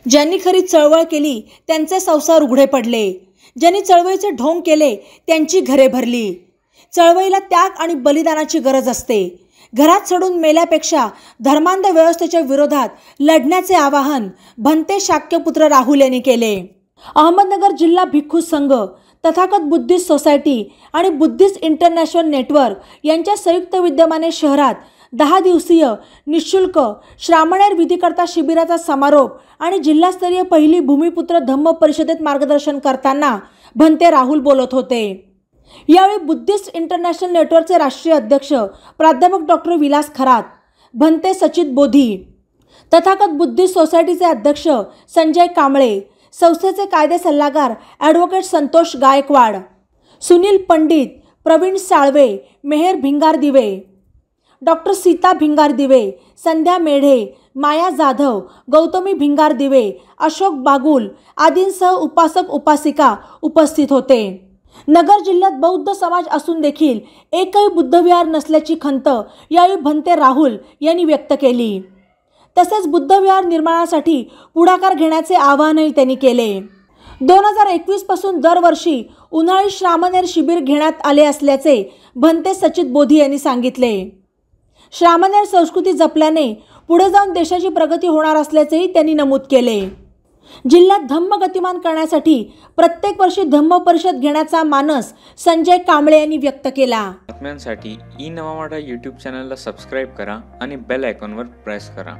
ज्यांनी खरी चळवळ केली त्यांचे संसार उघडे पडले, ज्यांनी चळवळीचे ढोंग केले त्यांची घरे भरली। चळवळीला त्याग आणि बलिदानाची गरज असते। घरात सोडून मेल्यापेक्षा धर्मांध व्यवस्थेच्या विरोधात लढण्याचे आवाहन भंते शाक्यपुत्र राहुल यांनी केले। अहमदनगर जिल्हा भिक्खू संघ, तथागत बुद्धिस्ट सोसायटी आणि बुद्धिस्ट इंटरनॅशनल नेटवर्क यांच्या संयुक्त विद्यमाने शहरात 10 दिवसीय निःशुल्क श्रामणेर विधिकर्ता शिबिराचा समारोप आणि जिल्हास्तरीय पहिली भूमिपुत्र धम्म परिषदेत मार्गदर्शन करताना भंते राहुल बोलत होते। यावेळी बुद्धिस्ट इंटरनॅशनल नेटवर्कचे राष्ट्रीय अध्यक्ष प्राध्यापक डॉक्टर विलास खरात, भंते सचित बोधी, तथागत बुद्धिस्ट सोसायटीचे अध्यक्ष संजय कांबळे, संस्थेचे कायदे सल्लागार ॲडव्होकेट संतोष गायकवाड, सुनील पंडित, प्रवीण साळवे, मेहर भिंगारदिवे, डॉक्टर सीता भिंगारदिवे, संध्या मेढे, माया जाधव, गौतमी भिंगारदिवे, अशोक बागुल आदींसह उपासक उपासिका उपस्थित होते। नगर जिल्ह्यात बौद्ध समाज असून देखील एकही बुद्धविहार नसल्याची खंत यावेळी भंते राहुल यांनी व्यक्त केली। तसेच बुद्धविहार निर्माणासाठी पुढाकार घेण्याचे आवाहनही त्यांनी केले। 2021 पासून दरवर्षी उन्हाळी श्रामणेर शिबिर घेण्यात आले असल्याचे भंते सचित बोधी यांनी सांगितले। श्रामणेर संस्कृती जपल्याने पुढे जाऊन देशाची प्रगती होणार असल्याचेही त्यांनी नमूद केले। जिल्ह्यात धम्म गतिमान करण्यासाठी प्रत्येक वर्षी धम्म परिषद घेण्याचा मानस संजय कांबळे यांनी व्यक्त केला। बातम्यांसाठी ई नवा मराठा YouTube चॅनलला सबस्क्राइब करा आणि बेल आयकॉनवर प्रेस करा।